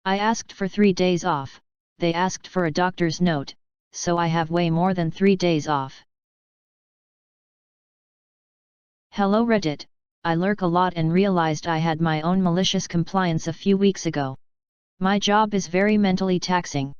I asked for 3 days off, they asked for a doctor's note, so I have way more than 3 days off. Hello Reddit, I lurk a lot and realized I had my own malicious compliance a few weeks ago. My job is very mentally taxing.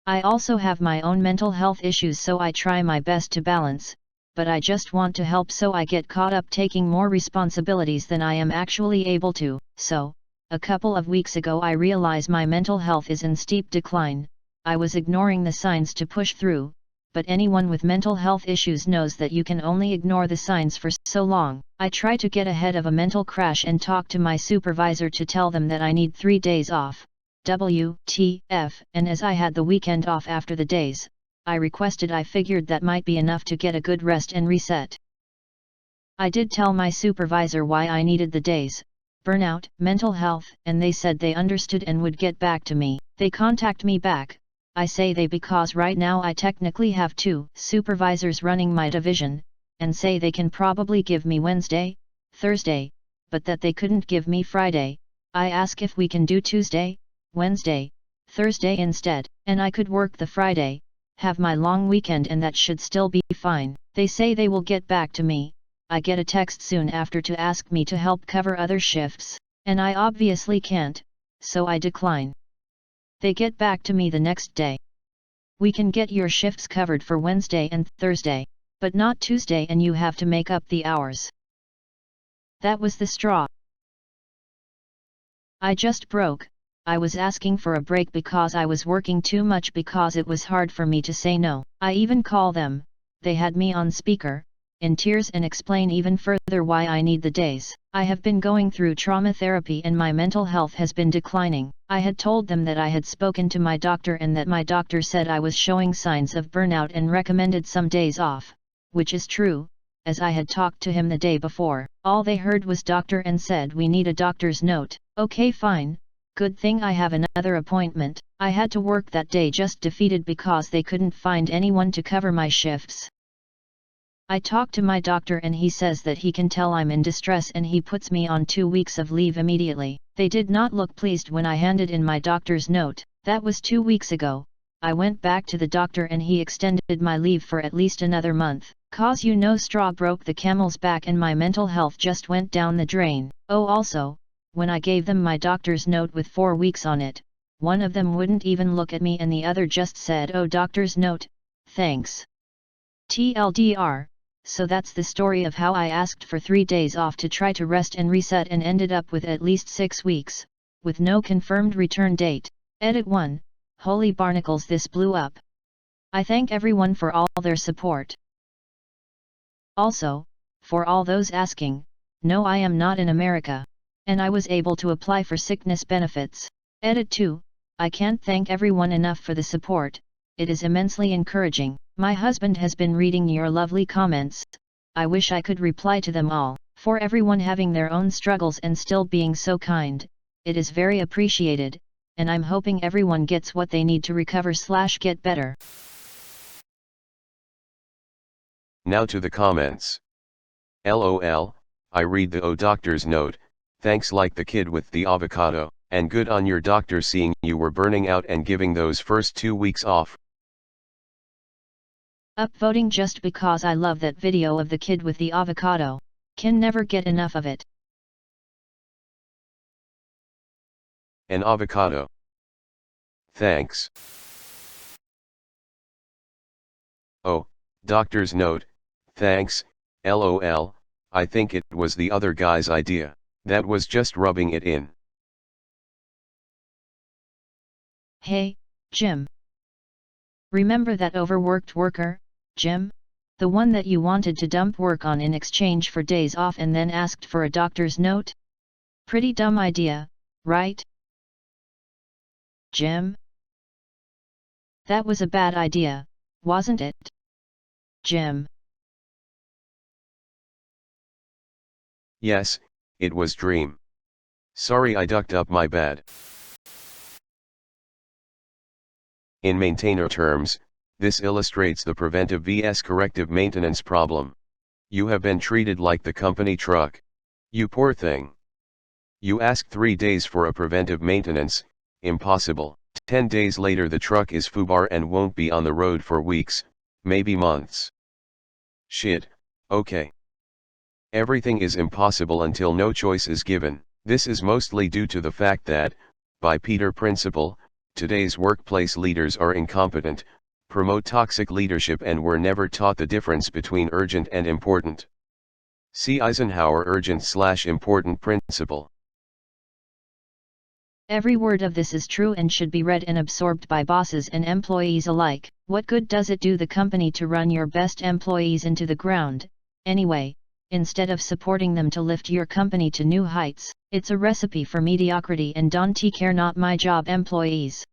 I also have my own mental health issues, so I try my best to balance, but I just want to help, so I get caught up taking more responsibilities than I am actually able to. So, a couple of weeks ago I realize my mental health is in steep decline. I was ignoring the signs to push through, but anyone with mental health issues knows that you can only ignore the signs for so long. I try to get ahead of a mental crash and talk to my supervisor to tell them that I need 3 days off. WTF, and as I had the weekend off after the days I requested, I figured that might be enough to get a good rest and reset. I did tell my supervisor why I needed the days, burnout, mental health, and they said they understood and would get back to me. They contact me back. I say they because right now I technically have 2 supervisors running my division, and say they can probably give me Wednesday, Thursday, but that they couldn't give me Friday. I ask if we can do Tuesday, Wednesday, Thursday instead, and I could work the Friday, have my long weekend, and that should still be fine. They say they will get back to me. I get a text soon after to ask me to help cover other shifts, and I obviously can't, so I decline. They get back to me the next day. We can get your shifts covered for Wednesday and Thursday, but not Tuesday, and you have to make up the hours. That was the straw. I just broke. I was asking for a break because I was working too much, because it was hard for me to say no. I even call them, they had me on speaker, in tears, and explain even further why I need the days. I have been going through trauma therapy and my mental health has been declining. I had told them that I had spoken to my doctor and that my doctor said I was showing signs of burnout and recommended some days off, which is true, as I had talked to him the day before. All they heard was doctor and said we need a doctor's note. Okay, fine. Good thing I have another appointment. I had to work that day, just defeated because they couldn't find anyone to cover my shifts. I talked to my doctor and he says that he can tell I'm in distress and he puts me on 2 weeks of leave immediately. They did not look pleased when I handed in my doctor's note. That was 2 weeks ago. I went back to the doctor and he extended my leave for at least another month. Cause straw broke the camel's back and my mental health just went down the drain. Oh, also, when I gave them my doctor's note with 4 weeks on it, one of them wouldn't even look at me and the other just said, "Oh, doctor's note, thanks." TLDR, so that's the story of how I asked for 3 days off to try to rest and reset and ended up with at least 6 weeks, with no confirmed return date. Edit 1, holy barnacles, this blew up. I thank everyone for all their support. Also, for all those asking, no, I am not in America. And I was able to apply for sickness benefits. Edit 2, I can't thank everyone enough for the support, it is immensely encouraging. My husband has been reading your lovely comments. I wish I could reply to them all. For everyone having their own struggles and still being so kind, it is very appreciated, and I'm hoping everyone gets what they need to recover/get better. Now to the comments. LOL, I read the doctor's note. Thanks, like the kid with the avocado, and good on your doctor seeing you were burning out and giving those first 2 weeks off. Upvoting just because I love that video of the kid with the avocado. Can never get enough of it. An avocado. Thanks. Oh, doctor's note, thanks, LOL, I think it was the other guy's idea. That was just rubbing it in. Hey, Jim. Remember that overworked worker, Jim? The one that you wanted to dump work on in exchange for days off and then asked for a doctor's note? Pretty dumb idea, right? Jim? That was a bad idea, wasn't it? Jim. Yes, it was dream. Sorry, I ducked up, my bad. In maintainer terms, this illustrates the preventive vs corrective maintenance problem. You have been treated like the company truck. You poor thing. You ask 3 days for a preventive maintenance, impossible. 10 days later the truck is FUBAR and won't be on the road for weeks, maybe months. Shit, okay. Everything is impossible until no choice is given. This is mostly due to the fact that, by Peter Principle, today's workplace leaders are incompetent, promote toxic leadership and were never taught the difference between urgent and important. See Eisenhower urgent/important principle. Every word of this is true and should be read and absorbed by bosses and employees alike. What good does it do the company to run your best employees into the ground, anyway, instead of supporting them to lift your company to new heights? It's a recipe for mediocrity and don't care not my job employees.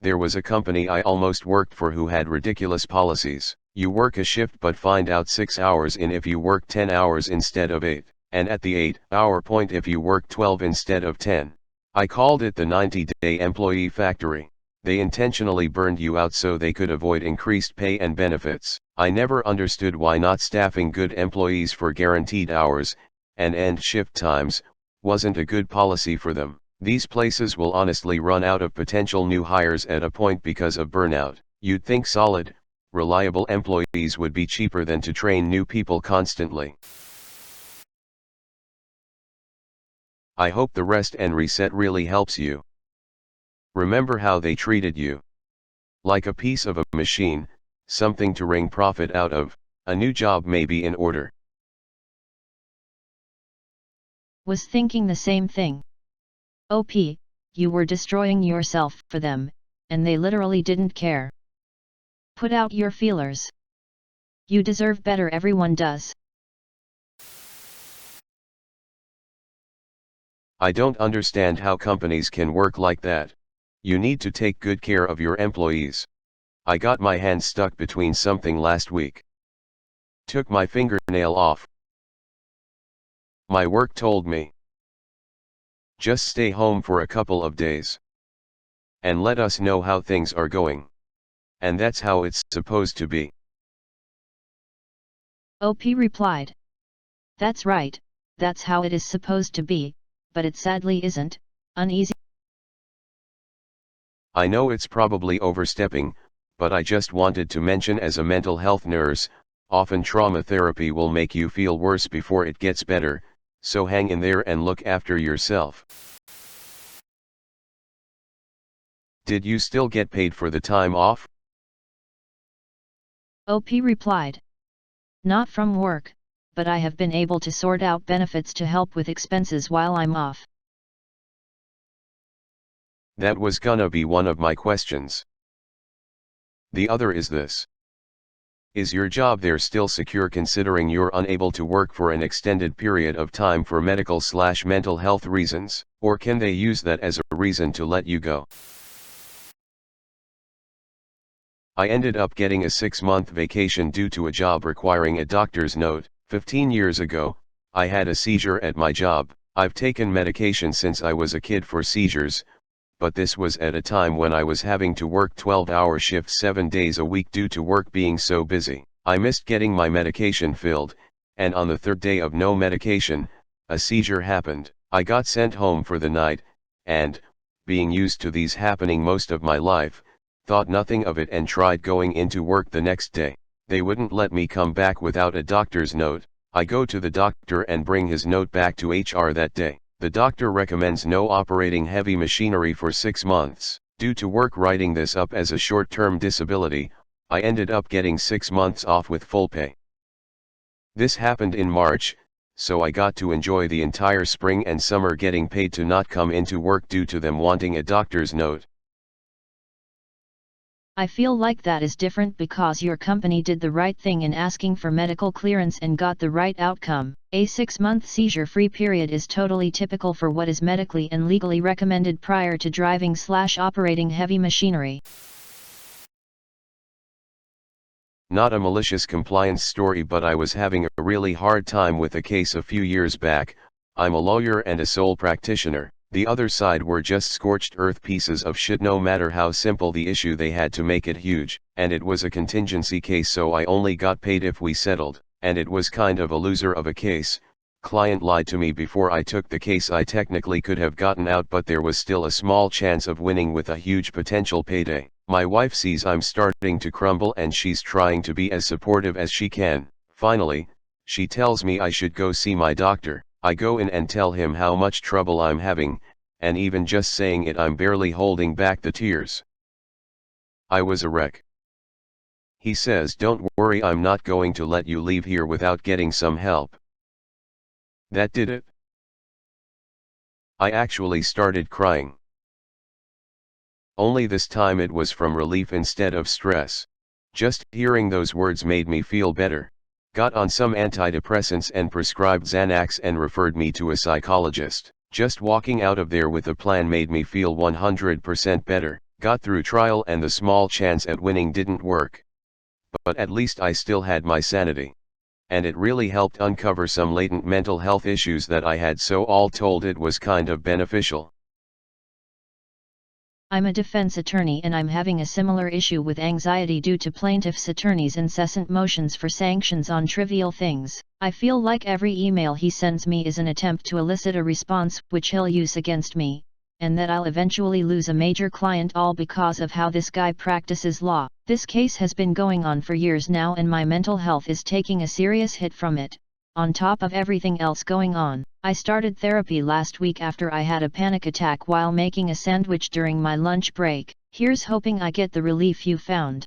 There was a company I almost worked for who had ridiculous policies. You work a shift but find out 6 hours in if you work 10 hours instead of 8. And at the 8-hour point if you work 12 instead of 10. I called it the 90-day employee factory. They intentionally burned you out so they could avoid increased pay and benefits. I never understood why not staffing good employees for guaranteed hours, and end shift times, wasn't a good policy for them. These places will honestly run out of potential new hires at a point because of burnout. You'd think solid, reliable employees would be cheaper than to train new people constantly. I hope the rest and reset really helps you. Remember how they treated you. Like a piece of a machine, something to wring profit out of. A new job may be in order. Was thinking the same thing. OP, you were destroying yourself for them, and they literally didn't care. Put out your feelers. You deserve better, everyone does. I don't understand how companies can work like that. You need to take good care of your employees. I got my hand stuck between something last week. Took my fingernail off. My work told me, just stay home for a couple of days. And let us know how things are going. And that's how it's supposed to be. OP replied. That's right, that's how it is supposed to be, but it sadly isn't. Uneasy. I know it's probably overstepping, but I just wanted to mention, as a mental health nurse, often trauma therapy will make you feel worse before it gets better, so hang in there and look after yourself. Did you still get paid for the time off? OP replied. Not from work, but I have been able to sort out benefits to help with expenses while I'm off. That was gonna be one of my questions. The other is this. Is your job there still secure considering you're unable to work for an extended period of time for medical/mental health reasons, or can they use that as a reason to let you go? I ended up getting a 6-month vacation due to a job requiring a doctor's note. 15 years ago, I had a seizure at my job. I've taken medication since I was a kid for seizures, but this was at a time when I was having to work 12-hour shifts 7 days a week due to work being so busy. I missed getting my medication filled, and on the 3rd day of no medication, a seizure happened. I got sent home for the night, and, being used to these happening most of my life, thought nothing of it and tried going into work the next day. They wouldn't let me come back without a doctor's note. I go to the doctor and bring his note back to HR that day. The doctor recommends no operating heavy machinery for 6 months. Due to work writing this up as a short-term disability, I ended up getting 6 months off with full pay. This happened in March, so I got to enjoy the entire spring and summer getting paid to not come into work due to them wanting a doctor's note. I feel like that is different because your company did the right thing in asking for medical clearance and got the right outcome. A 6-month seizure-free period is totally typical for what is medically and legally recommended prior to driving/operating heavy machinery. Not a malicious compliance story, but I was having a really hard time with a case a few years back. I'm a lawyer and a sole practitioner. The other side were just scorched earth pieces of shit no matter how simple the issue, they had to make it huge, and it was a contingency case so I only got paid if we settled, and it was kind of a loser of a case, Client lied to me before I took the case. I technically could have gotten out, but there was still a small chance of winning with a huge potential payday. My wife sees I'm starting to crumble and she's trying to be as supportive as she can. Finally, she tells me I should go see my doctor. I go in and tell him how much trouble I'm having, and even just saying it I'm barely holding back the tears. I was a wreck. He says, "Don't worry, I'm not going to let you leave here without getting some help." That did it. I actually started crying. Only this time it was from relief instead of stress. Just hearing those words made me feel better. Got on some antidepressants and prescribed Xanax and referred me to a psychologist. Just walking out of there with a plan made me feel 100% better. Got through trial and the small chance at winning didn't work. But at least I still had my sanity. And it really helped uncover some latent mental health issues that I had, so all told it was kind of beneficial. I'm a defense attorney and I'm having a similar issue with anxiety due to plaintiff's attorney's incessant motions for sanctions on trivial things. I feel like every email he sends me is an attempt to elicit a response which he'll use against me, and that I'll eventually lose a major client, all because of how this guy practices law. This case has been going on for years now and my mental health is taking a serious hit from it, on top of everything else going on. I started therapy last week after I had a panic attack while making a sandwich during my lunch break. Here's hoping I get the relief you found.